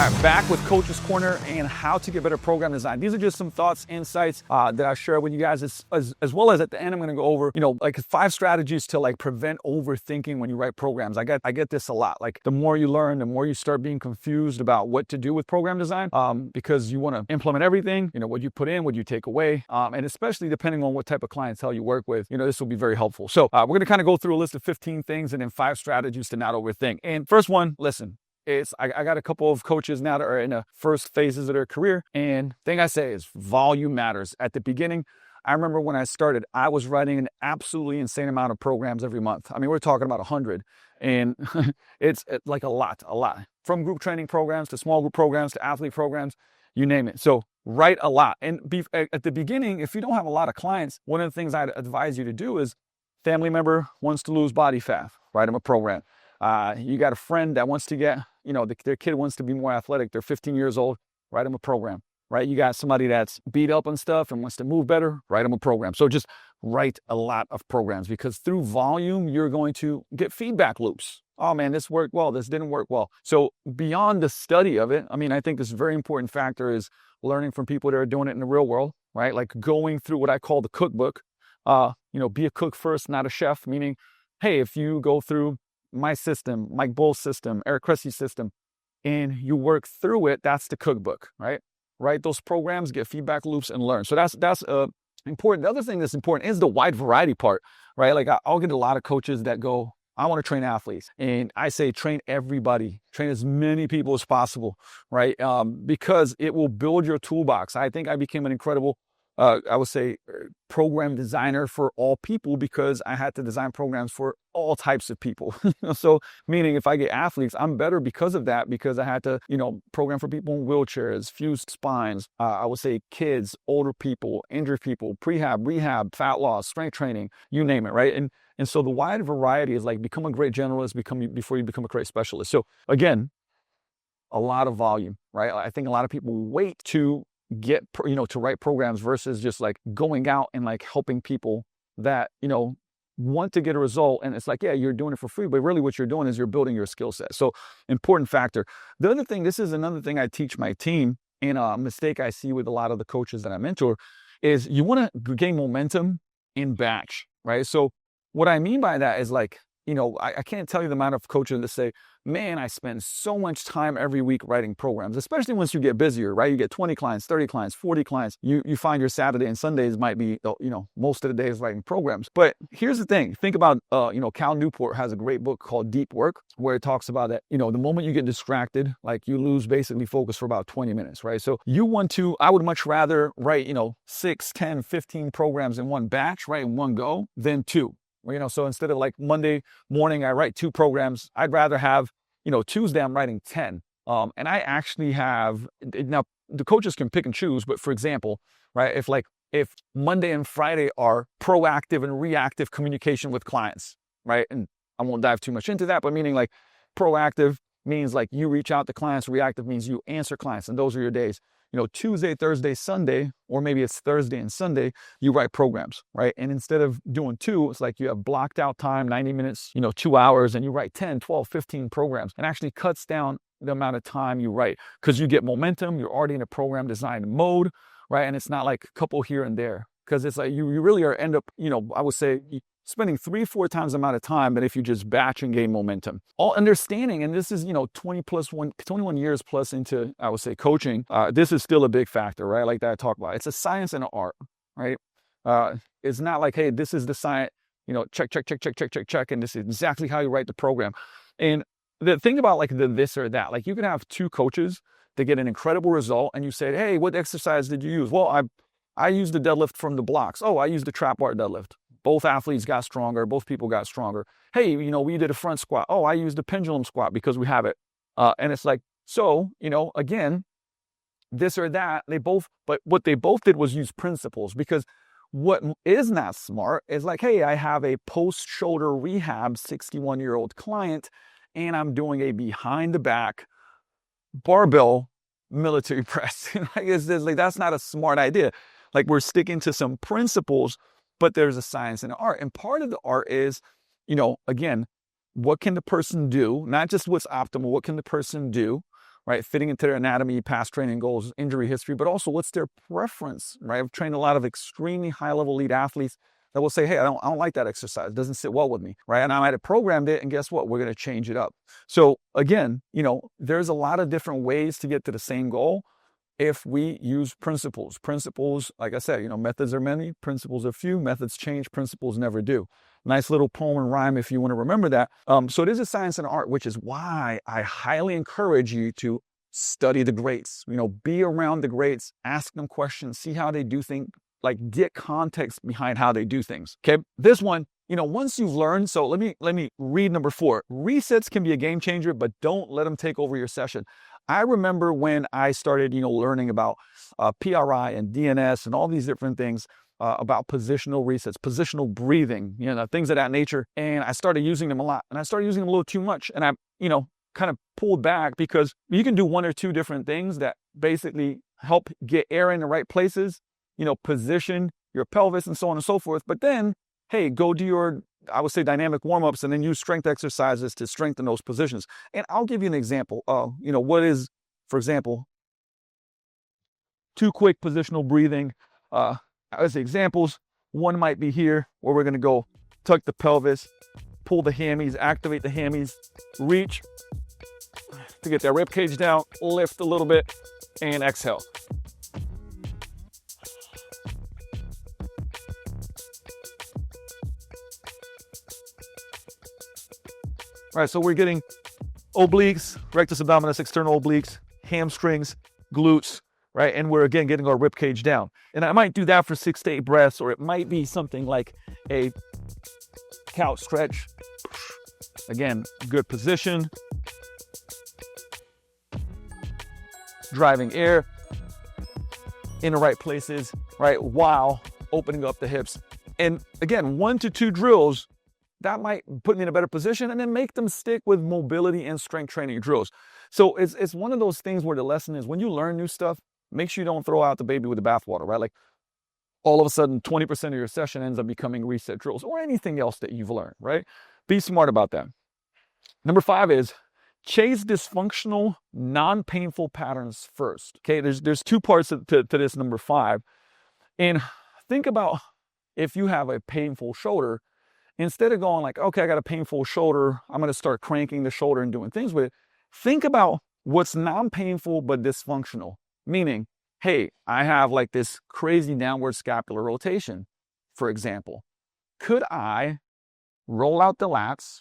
All right, back with Coach's Corner and how to get better program design. These are just some thoughts, insights that I share with you guys, as well as at the end, I'm going to go over, like 5 strategies to like prevent overthinking when you write programs. I get this a lot. Like the more you learn, the more you start being confused about what to do with program design, because you want to implement everything, what you put in, what you take away. And especially depending on what type of clientele you work with, this will be very helpful. So we're going to kind of go through a list of 15 things and then 5 strategies to not overthink. And first one, listen. I got a couple of coaches now that are in the first phases of their career, and thing I say is volume matters. At the beginning, I remember when I started, I was writing an absolutely insane amount of programs every month. I mean, we're talking about 100, and it's like a lot. From group training programs to small group programs to athlete programs, you name it. So write a lot. And at the beginning, if you don't have a lot of clients, one of the things I'd advise you to do is family member wants to lose body fat, write them a program. You got a friend that wants to get, their kid wants to be more athletic. They're 15 years old, write them a program, right? You got somebody that's beat up and stuff and wants to move better, write them a program. So just write a lot of programs, because through volume, you're going to get feedback loops. Oh man, this worked well, this didn't work well. So beyond the study of it, I think this very important factor is learning from people that are doing it in the real world, right? Like going through what I call the cookbook. Be a cook first, not a chef, meaning, hey, if you go through my system, Mike Bull's system, Eric Cressy's system, and you work through it, that's the cookbook, right? Write those programs, get feedback loops, and learn. So that's important. The other thing that's important is the wide variety part, right? Like I'll get a lot of coaches that go, I want to train athletes. And I say, train everybody, train as many people as possible, right? Because it will build your toolbox. I think I became an incredible I would say program designer for all people, because I had to design programs for all types of people. So meaning if I get athletes, I'm better because of that, because I had to, program for people in wheelchairs, fused spines, I would say kids, older people, injured people, prehab, rehab, fat loss, strength training, you name it, right? And so the wide variety is like become a great generalist before you become a great specialist. So again, a lot of volume, right? I think a lot of people wait to get, to write programs versus just like going out and like helping people that, want to get a result. And it's like, yeah, you're doing it for free, but really what you're doing is you're building your skill set. So important factor. The other thing, this is another thing I teach my team, and a mistake I see with a lot of the coaches that I mentor, is you want to gain momentum in batch, right? So what I mean by that is like, I can't tell you the amount of coaches that say, man, I spend so much time every week writing programs, especially once you get busier, right? You get 20 clients, 30 clients, 40 clients. You find your Saturday and Sundays might be, most of the days writing programs. But here's the thing. Think about, Cal Newport has a great book called Deep Work, where it talks about that, the moment you get distracted, like you lose basically focus for about 20 minutes, right? So I would much rather write, 6, 10, 15 programs in one batch, right? In one go than 2. So instead of like Monday morning, I write 2 programs, I'd rather have, Tuesday I'm writing 10. And I actually have, now the coaches can pick and choose, but for example, right, if Monday and Friday are proactive and reactive communication with clients, right? And I won't dive too much into that, but meaning like proactive means like you reach out to clients, reactive means you answer clients, and those are your days. Tuesday, Thursday, Sunday, or maybe it's Thursday and Sunday, you write programs, right? And instead of doing 2, it's like you have blocked out time, 90 minutes, 2 hours, and you write 10, 12, 15 programs. And actually cuts down the amount of time you write, because you get momentum, you're already in a program design mode, right? And it's not like a couple here and there, because it's like you really end up, I would say, spending 3-4 times the amount of time than if you just batch and gain momentum. All understanding, and this is, 21 years plus into, I would say, coaching, this is still a big factor, right? Like that I talk about. It's a science and an art, right? It's not like, hey, this is the science, check, and this is exactly how you write the program. And the thing about like the this or that, like you can have 2 coaches that get an incredible result, and you say, hey, what exercise did you use? Well, I used the deadlift from the blocks. Oh, I used the trap bar deadlift. Both athletes got stronger. Both people got stronger. Hey, we did a front squat. Oh, I used the pendulum squat because we have it. And it's like, so, again, this or that, but what they both did was use principles, because what is not smart is like, hey, I have a post-shoulder rehab 61-year-old client, and I'm doing a behind the back barbell military press. Like, that's not a smart idea. Like, we're sticking to some principles, but there's a science and an art. And part of the art is, again, what can the person do? Not just what's optimal, what can the person do, right? Fitting into their anatomy, past training goals, injury history, but also what's their preference, right? I've trained a lot of extremely high-level elite athletes that will say, hey, I don't like that exercise. It doesn't sit well with me, right? And I might have programmed it, and guess what? We're going to change it up. So again, there's a lot of different ways to get to the same goal if we use principles. Principles, like I said, methods are many, principles are few, methods change, principles never do. Nice little poem and rhyme if you want to remember that. So it is a science and art, which is why I highly encourage you to study the greats, be around the greats, ask them questions, see how they do things, like get context behind how they do things. Okay, this one, once you've learned, so let me read number 4. Resets can be a game changer, but don't let them take over your session. I remember when I started, learning about PRI and DNS and all these different things about positional resets, positional breathing, things of that nature. And I started using them a lot, and I started using them a little too much. And I, kind of pulled back, because you can do 1 or 2 different things that basically help get air in the right places, position your pelvis and so on and so forth. But then, hey, go do your, I would say, dynamic warm-ups, and then use strength exercises to strengthen those positions. And I'll give you an example of, what is, for example, 2 quick positional breathing as examples. One might be here, where we're going to go tuck the pelvis, pull the hammies, activate the hammies, reach to get that rib cage down, lift a little bit, and exhale. All right, so we're getting obliques, rectus abdominis, external obliques, hamstrings, glutes, right? And we're again getting our rib cage down. And I might do that for 6 to 8 breaths, or it might be something like a couch stretch. Again, good position. Driving air in the right places, right? While opening up the hips. And again, 1 to 2 drills, that might put me in a better position, and then make them stick with mobility and strength training drills. So it's one of those things where the lesson is, when you learn new stuff, make sure you don't throw out the baby with the bathwater, right? Like all of a sudden 20% of your session ends up becoming reset drills or anything else that you've learned, right? Be smart about that. Number 5 is chase dysfunctional, non-painful patterns first. Okay, there's 2 parts to this number 5. And think about, if you have a painful shoulder, instead of going like, okay, I got a painful shoulder, I'm going to start cranking the shoulder and doing things with it. Think about what's non-painful but dysfunctional. Meaning, hey, I have like this crazy downward scapular rotation, for example. Could I roll out the lats,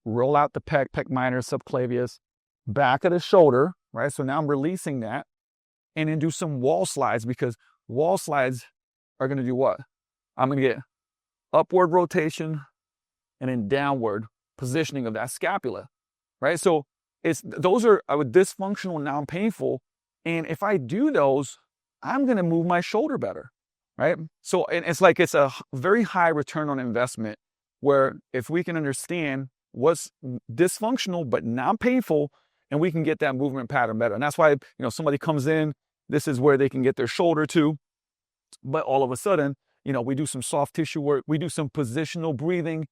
roll out the pec minor, subclavius, back of the shoulder, right? So now I'm releasing that, and then do some wall slides, because wall slides are going to do what? I'm going to get upward rotation and then downward positioning of that scapula, right? So those are dysfunctional, non-painful. And if I do those, I'm going to move my shoulder better, right? So it's a very high return on investment, where if we can understand what's dysfunctional but non-painful, and we can get that movement pattern better. And that's why, somebody comes in, this is where they can get their shoulder to, but all of a sudden, we do some soft tissue work, we do some positional breathing,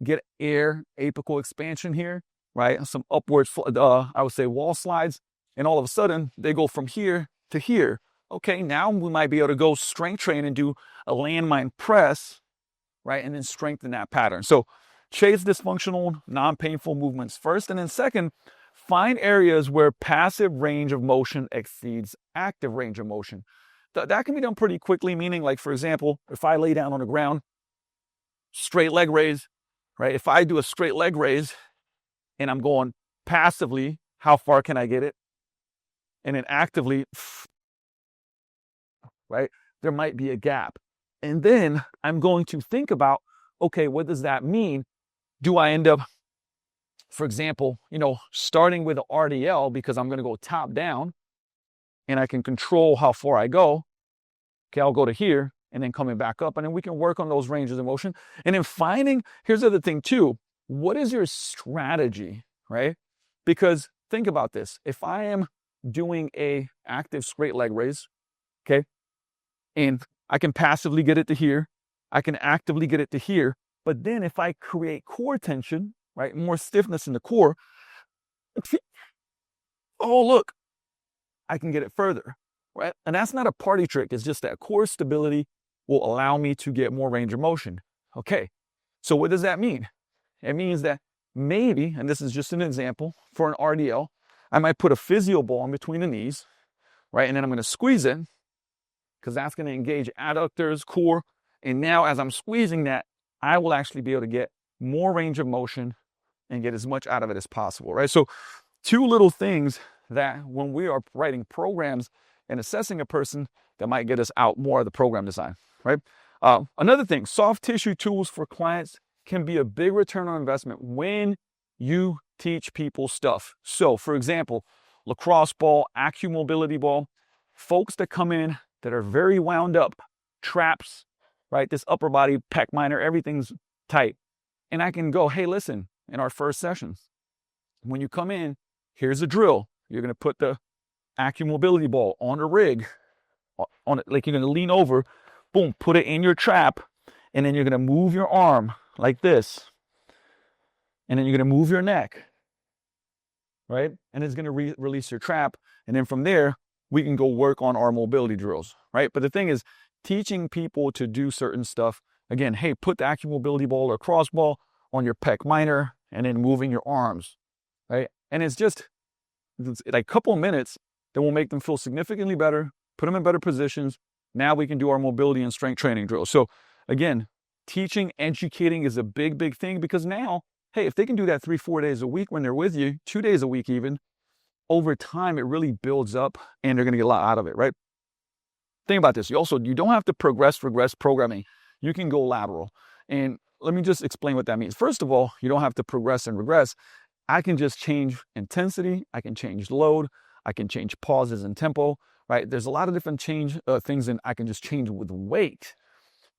get air, apical expansion here, right? Some upward, I would say, wall slides. And all of a sudden, they go from here to here. Okay, now we might be able to go strength train and do a landmine press, right? And then strengthen that pattern. So chase dysfunctional, non-painful movements first. And then second, find areas where passive range of motion exceeds active range of motion. That can be done pretty quickly, meaning, like, for example, if I lay down on the ground, straight leg raise, right? If I do a straight leg raise and I'm going passively, how far can I get it? And then actively, right, there might be a gap. And then I'm going to think about, okay, what does that mean? Do I end up, for example, starting with an RDL, because I'm going to go top down and I can control how far I go. Okay, I'll go to here and then coming back up, and then we can work on those ranges of motion. And then finding, here's the other thing too, what is your strategy, right? Because think about this. If I am doing a active straight leg raise, okay, and I can passively get it to here, I can actively get it to here, but then if I create core tension, right, more stiffness in the core, oh, look, I can get it further, right? And that's not a party trick. It's just that core stability will allow me to get more range of motion. Okay, so what does that mean? It means that maybe, and this is just an example, for an RDL, I might put a physio ball in between the knees, right? And then I'm going to squeeze it because that's going to engage adductors, core. And now as I'm squeezing that, I will actually be able to get more range of motion and get as much out of it as possible, right? So two little things that when we are writing programs and assessing a person that might get us out more of the program design, right? Another thing, soft tissue tools for clients can be a big return on investment when you teach people stuff. So for example, lacrosse ball, mobility ball, folks that come in that are very wound up, traps, right? This upper body, pec minor, everything's tight. And I can go, hey, listen, in our first sessions, when you come in, here's a drill. You're going to put the mobility ball on a rig, on it, like you're going to lean over, boom, put it in your trap, and then you're going to move your arm like this. And then you're going to move your neck, right? And it's going to release your trap. And then from there, we can go work on our mobility drills, right? But the thing is, teaching people to do certain stuff, again, hey, put the mobility ball or cross ball on your pec minor and then moving your arms, right? And it's like a couple of minutes that will make them feel significantly better, put them in better positions. Now we can do our mobility and strength training drills. So again, teaching, educating is a big, big thing because now, hey, if they can do that 3-4 days a week when they're with you, 2 days a week even, over time, it really builds up and they're going to get a lot out of it, right? Think about this. You don't have to regress programming. You can go lateral. And let me just explain what that means. First of all, you don't have to progress and regress. I can just change intensity. I can change load. I can change pauses and tempo, right? There's a lot of different things and I can just change with weight.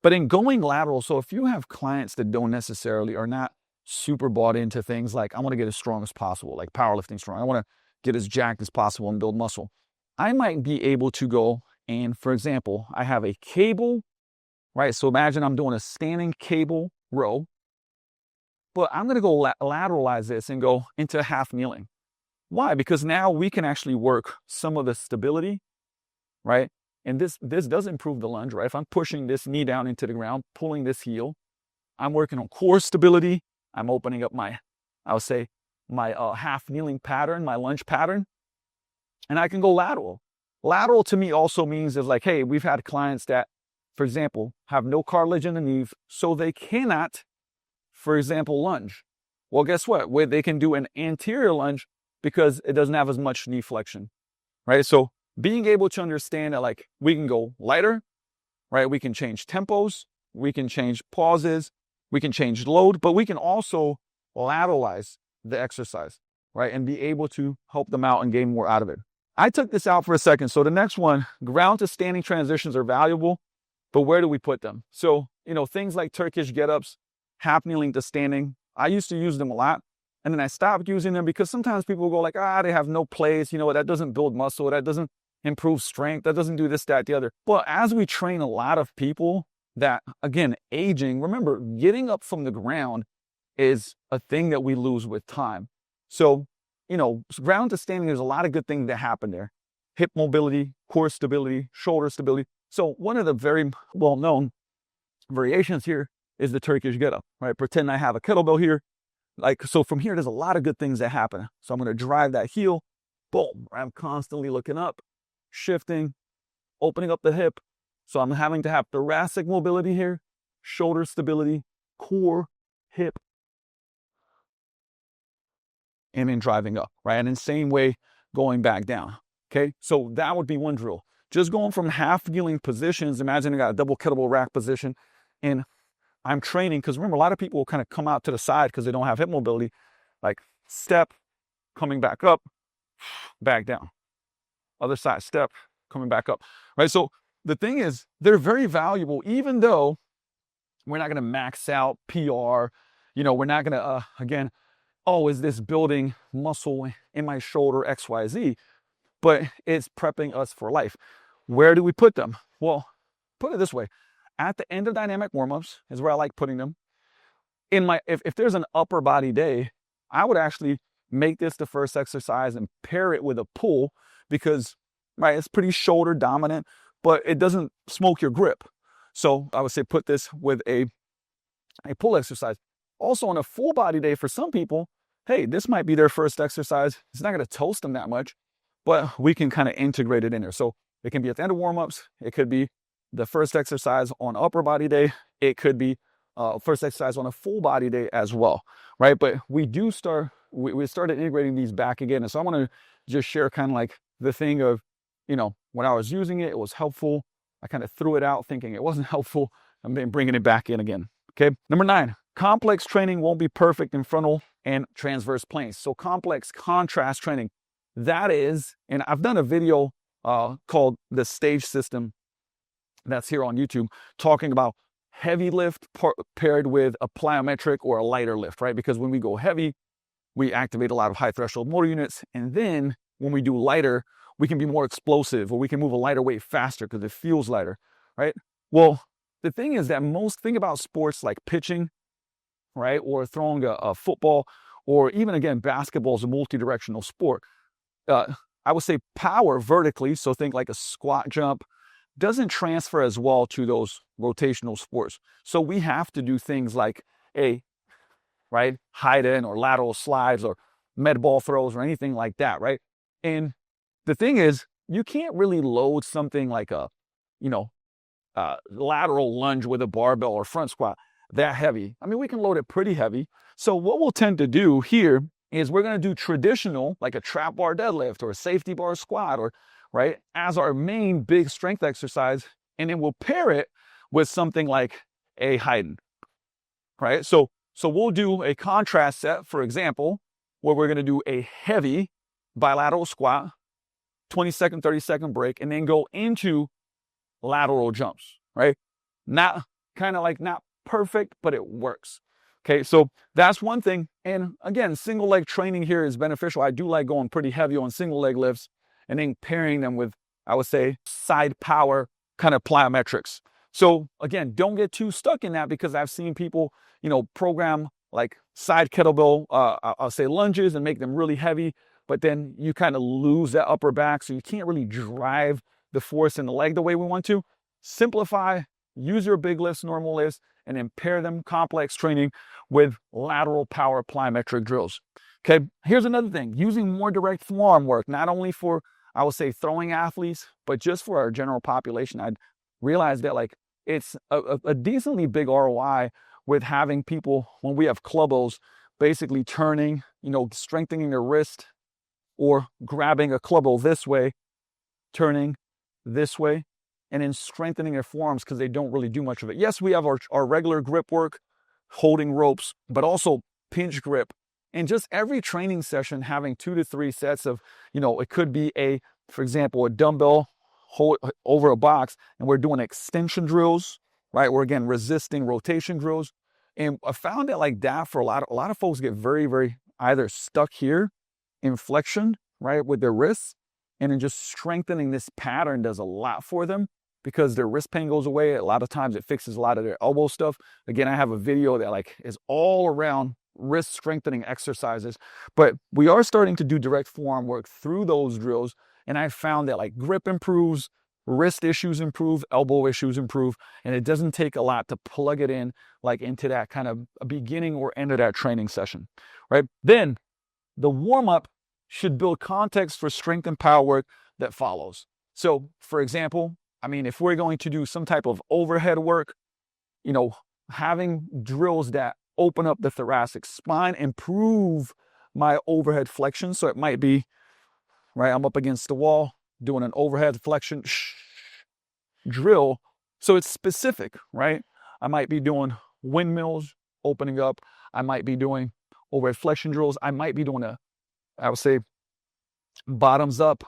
But in going lateral, so if you have clients that don't necessarily are not super bought into things like, I want to get as strong as possible, like powerlifting strong. I want to get as jacked as possible and build muscle. I might be able to go and, for example, I have a cable, right? So imagine I'm doing a standing cable row, but I'm going to go lateralize this and go into half kneeling. Why? Because now we can actually work some of the stability, right? And this does improve the lunge, right? If I'm pushing this knee down into the ground, pulling this heel, I'm working on core stability. I'm opening up my half kneeling pattern, my lunge pattern, and I can go lateral. Lateral to me also means is like, hey, we've had clients that, for example, have no cartilage in the knee, so they cannot, for example, lunge. Well, guess what? Where they can do an anterior lunge because it doesn't have as much knee flexion, right? So being able to understand that, like, we can go lighter, right? We can change tempos, we can change pauses, we can change load, but we can also lateralize the exercise, right? And be able to help them out and gain more out of it. I took this out for a second. So the next one, ground to standing transitions are valuable, but where do we put them? So, things like Turkish get-ups, half kneeling to standing, I used to use them a lot. And then I stopped using them because sometimes people go like, they have no place. That doesn't build muscle. That doesn't improve strength. That doesn't do this, that, the other. But as we train a lot of people that, again, aging, remember, getting up from the ground is a thing that we lose with time. So, ground to standing, there's a lot of good things that happen there. Hip mobility, core stability, shoulder stability. So one of the very well-known variations here is the Turkish get-up, right? Pretend I have a kettlebell here. So from here, there's a lot of good things that happen. So I'm going to drive that heel, boom. I'm constantly looking up, shifting, opening up the hip. So I'm having to have thoracic mobility here, shoulder stability, core, hip, and then driving up, right? And in the same way, going back down, okay? So that would be one drill. Just going from half kneeling positions, imagine I got a double kettlebell rack position, and I'm training, because remember, a lot of people will kind of come out to the side because they don't have hip mobility, like step, coming back up, back down. Other side, step, coming back up, right? So the thing is, they're very valuable, even though we're not going to max out PR. We're not going to, again, is this building muscle in my shoulder, XYZ? But it's prepping us for life. Where do we put them? Well, put it this way. At the end of dynamic warm-ups is where I like putting them. If there's an upper body day, I would actually make this the first exercise and pair it with a pull because, right, it's pretty shoulder dominant, but it doesn't smoke your grip. So I would say put this with a pull exercise. Also on a full body day for some people, hey, this might be their first exercise. It's not going to toast them that much, but we can kind of integrate it in there. So it can be at the end of warm-ups. It could be the first exercise on upper body day. It could be first exercise on a full body day as well, right? But we started integrating these back again. And so I want to just share kind of like the thing of, when I was using it, it was helpful. I kind of threw it out thinking it wasn't helpful. I'm then bringing it back in again. Okay. Number 9, complex training won't be perfect in frontal and transverse planes. So complex contrast training, that is, and I've done a video called the stage system that's here on YouTube, talking about heavy lift paired with a plyometric or a lighter lift, right? Because when we go heavy, we activate a lot of high threshold motor units. And then when we do lighter, we can be more explosive, or we can move a lighter weight faster because it feels lighter, right? Well, the thing is that think about sports like pitching, right? Or throwing a football, or even again, basketball is a multi-directional sport. I would say power vertically, so think like a squat jump, doesn't transfer as well to those rotational sports. So we have to do things like hide in or lateral slides or med ball throws or anything like that, right? And the thing is, you can't really load something like a lateral lunge with a barbell or front squat that heavy. I mean, we can load it pretty heavy. So what we'll tend to do here is we're going to do traditional, like a trap bar deadlift or a safety bar squat, or right, as our main big strength exercise, and then we'll pair it with something like a Haydn, right? So we'll do a contrast set, for example, where we're going to do a heavy bilateral squat, 20-second, 30-second break, and then go into lateral jumps, right? Not perfect, but it works. Okay, so that's one thing. And again, single leg training here is beneficial. I do like going pretty heavy on single leg lifts and then pairing them with, I would say, side power kind of plyometrics. So again, don't get too stuck in that, because I've seen people, program like side kettlebell, I'll say lunges, and make them really heavy, but then you kind of lose that upper back. So you can't really drive the force in the leg the way we want to. Simplify, use your big lifts, normal lifts, and then pair them complex training with lateral power plyometric drills. Okay, here's another thing, using more direct forearm work, not only for, I would say, throwing athletes, but just for our general population. I realized that it's a decently big ROI with having people, when we have clubbos, basically turning, strengthening their wrist, or grabbing a clubbo this way, turning this way, and then strengthening their forearms because they don't really do much of it. Yes, we have our regular grip work, holding ropes, but also pinch grip. And just every training session having 2 to 3 sets of, it could be for example, a dumbbell hold over a box, and we're doing extension drills, right? We're again resisting rotation drills. And I found that like that for a lot of folks get very, very either stuck here in flexion, right, with their wrists, and then just strengthening this pattern does a lot for them because their wrist pain goes away. A lot of times it fixes a lot of their elbow stuff. Again, I have a video that is all around wrist strengthening exercises, but we are starting to do direct forearm work through those drills. And I found that grip improves, wrist issues improve, elbow issues improve, and it doesn't take a lot to plug it in into that kind of beginning or end of that training session, right? Then the warm-up should build context for strength and power work that follows. So for example, if we're going to do some type of overhead work, having drills that open up the thoracic spine, improve my overhead flexion. So it might be, right, I'm up against the wall doing an overhead flexion drill. So it's specific, right? I might be doing windmills, opening up. I might be doing overhead flexion drills. I might be doing I would say, bottoms up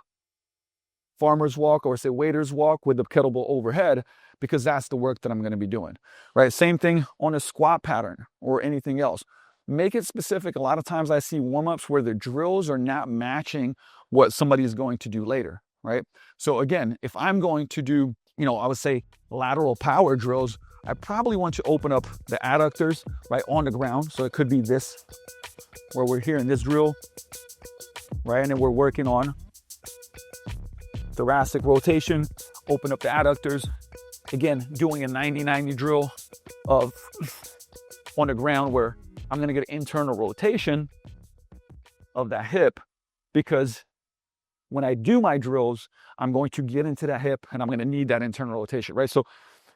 farmer's walk, or say waiter's walk with the kettlebell overhead, because that's the work that I'm going to be doing, right? Same thing on a squat pattern or anything else. Make it specific. A lot of times I see warm-ups where the drills are not matching what somebody is going to do later, right? So again, if I'm going to do, I would say lateral power drills, I probably want to open up the adductors right on the ground. So it could be this where we're here in this drill, right? And then we're working on thoracic rotation, open up the adductors. Again, doing a 90-90 drill of on the ground where I'm gonna get an internal rotation of that hip, because when I do my drills, I'm going to get into that hip and I'm gonna need that internal rotation, right? So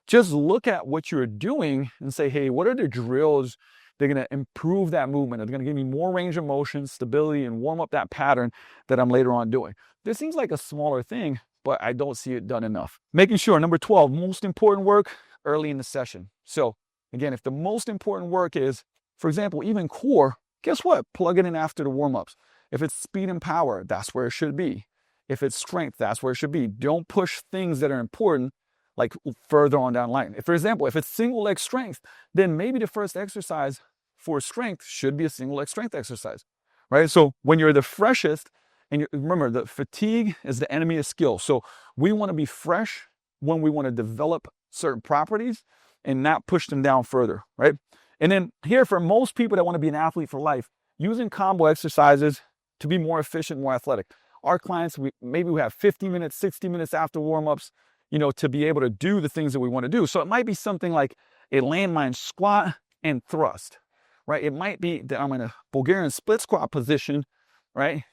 just look at what you're doing and say, hey, what are the drills that are gonna improve that movement? It's gonna give me more range of motion, stability, and warm up that pattern that I'm later on doing. This seems like a smaller thing, but I don't see it done enough. Making sure, number 12, most important work early in the session. So again, if the most important work is, for example, even core, guess what? Plug it in after the warm-ups. If it's speed and power, that's where it should be. If it's strength, that's where it should be. Don't push things that are important like further on down the line. If, for example, if it's single leg strength, then maybe the first exercise for strength should be a single leg strength exercise, right? So when you're the freshest, and remember, the fatigue is the enemy of skill. So we want to be fresh when we want to develop certain properties and not push them down further, right? And then here, for most people that want to be an athlete for life, using combo exercises to be more efficient, more athletic. Our clients, maybe we have 50 minutes, 60 minutes after warm-ups, to be able to do the things that we want to do. So it might be something like a landmine squat and thrust, right? It might be that I'm in a Bulgarian split squat position, right?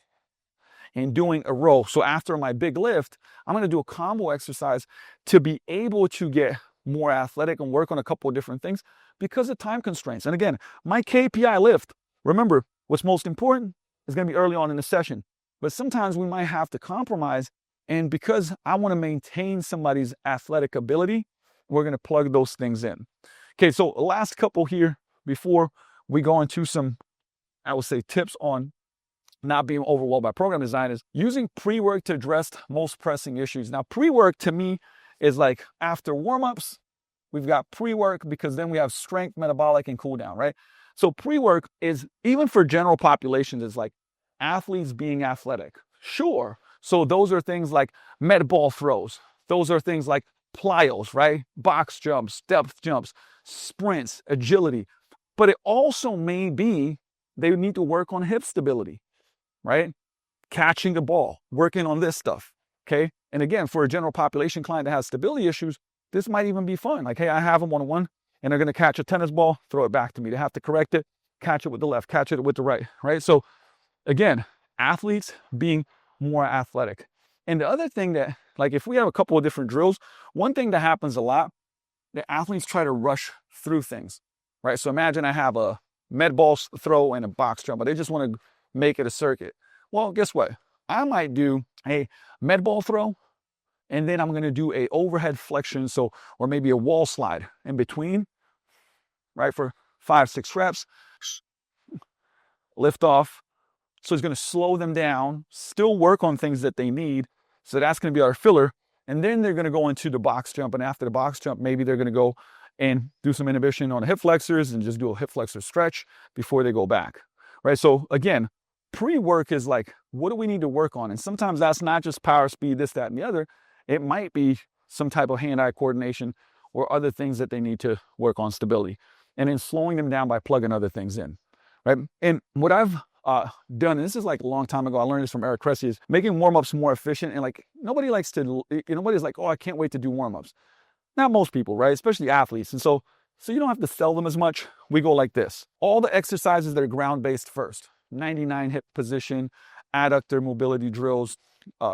And doing a row. So after my big lift, I'm going to do a combo exercise to be able to get more athletic and work on a couple of different things because of time constraints. And again, my KPI lift, remember, what's most important is going to be early on in the session. But sometimes we might have to compromise. And because I want to maintain somebody's athletic ability, we're going to plug those things in. Okay, so last couple here before we go into some, I would say, tips on not being overwhelmed by program design is using pre-work to address most pressing issues. Now, pre-work to me is like after warm-ups, we've got pre-work because then we have strength, metabolic, and cool down, right? So pre-work is, even for general populations, is like athletes being athletic. Sure. So those are things like med ball throws. Those are things like plyos, right? Box jumps, depth jumps, sprints, agility. But it also may be they need to work on hip stability, right? Catching the ball, working on this stuff, okay? And again, for a general population client that has stability issues, this might even be fun. Like, hey, I have them one-on-one, and they're going to catch a tennis ball, throw it back to me. They have to correct it, catch it with the left, catch it with the right, right? So again, athletes being more athletic. And the other thing that, like, if we have a couple of different drills, one thing that happens a lot, the athletes try to rush through things, right? So imagine I have a med ball throw and a box jump, but they just want to make it a circuit. Well, guess what? I might do a med ball throw, and then I'm going to do a overhead flexion, or maybe a wall slide in between, right? For 5-6 reps, lift off. So it's going to slow them down, still work on things that they need. So that's going to be our filler. And then they're going to go into the box jump. And after the box jump, maybe they're going to go and do some inhibition on the hip flexors and just do a hip flexor stretch before they go back, right? So again, pre-work is like, what do we need to work on? And sometimes that's not just power, speed, this, that, and the other. It might be some type of hand-eye coordination or other things that they need to work on stability. And then slowing them down by plugging other things in, right? And what I've done, and this is like a long time ago, I learned this from Eric Cressy, is making warm-ups more efficient. And like, nobody's like, oh, I can't wait to do warm-ups. Not most people, right? Especially athletes. And so you don't have to sell them as much. We go like this. All the exercises that are ground-based first, 99 hip position, adductor mobility drills,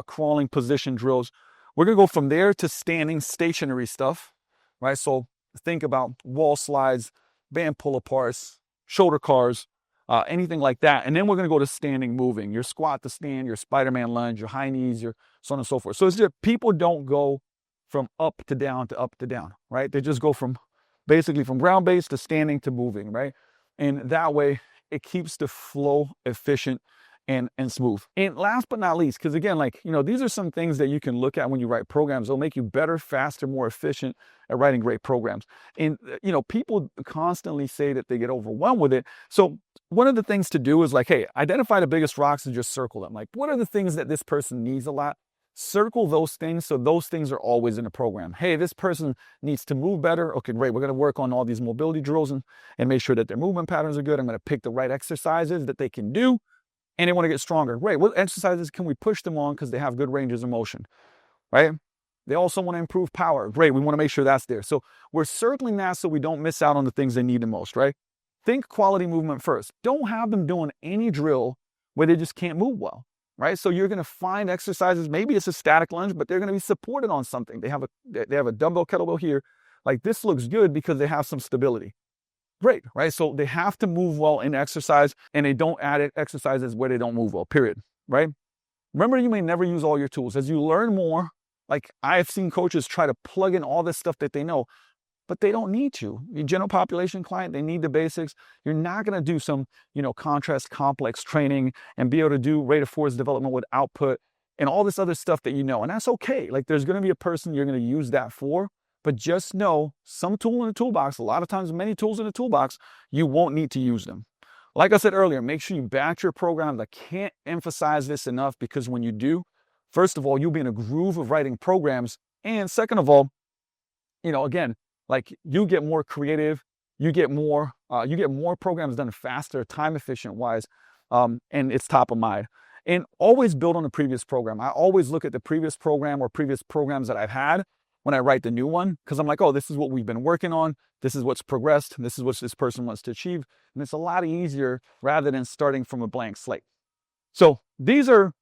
crawling position drills. We're going to go from there to standing stationary stuff, right? So think about wall slides, band pull-aparts, shoulder cars, anything like that. And then we're going to go to standing moving, your squat to stand, your Spider-Man lunge, your high knees, your so on and so forth. So it's just, people don't go from up to down, right? They just go from basically from ground-based to standing to moving, right? And that way it keeps the flow efficient and smooth. And last but not least, because again, like, these are some things that you can look at when you write programs. They'll make you better, faster, more efficient at writing great programs. And, people constantly say that they get overwhelmed with it. So one of the things to do is like, hey, identify the biggest rocks and just circle them. Like, what are the things that this person needs a lot? circle those things so those things are always in the program. Hey, this person needs to move better. Okay, great. We're going to work on all these mobility drills and make sure that their movement patterns are good. I'm going to pick the right exercises that they can do, and they want to get stronger. Great. What exercises can we push them on because they have good ranges of motion, right? They also want to improve power. Great. We want to make sure that's there. So we're circling that so we don't miss out on the things they need the most, right? Think quality movement first. Don't have them doing any drill where they just can't move well, right? So you're going to find exercises. Maybe it's a static lunge, but they're going to be supported on something. They have a dumbbell kettlebell here. Like, this looks good because they have some stability. Great, right? So they have to move well in exercise, and they don't add exercises where they don't move well, period, right? Remember, you may never use all your tools. As you learn more, like, I've seen coaches try to plug in all this stuff that they know, but they don't need to. Your general population client, they need the basics. You're not going to do some, contrast complex training and be able to do rate of force development with output and all this other stuff that you know. And that's okay. Like, there's going to be a person you're going to use that for, but just know some tool in the toolbox, a lot of times many tools in the toolbox, you won't need to use them. Like I said earlier, make sure you batch your programs. I can't emphasize this enough, because when you do, first of all, you'll be in a groove of writing programs. And second of all, again, like, you get more creative, you get more programs done faster, time efficient wise, and it's top of mind. And always build on the previous program. I always look at the previous program or previous programs that I've had when I write the new one, because I'm like, oh, this is what we've been working on. This is what's progressed. This is what this person wants to achieve. And it's a lot easier rather than starting from a blank slate. So these are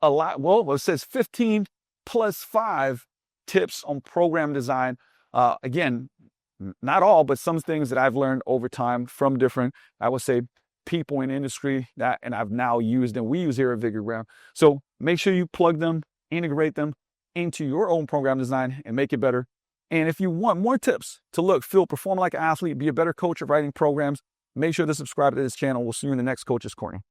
a lot. Well, it says 15 plus 5 tips on program design. Again, not all, but some things that I've learned over time from different, I would say, people in industry and I've now used and we use here at Vigor Ground. So make sure you plug them, integrate them into your own program design and make it better. And if you want more tips to look, feel, perform like an athlete, be a better coach of writing programs, make sure to subscribe to this channel. We'll see you in the next Coach's Corner.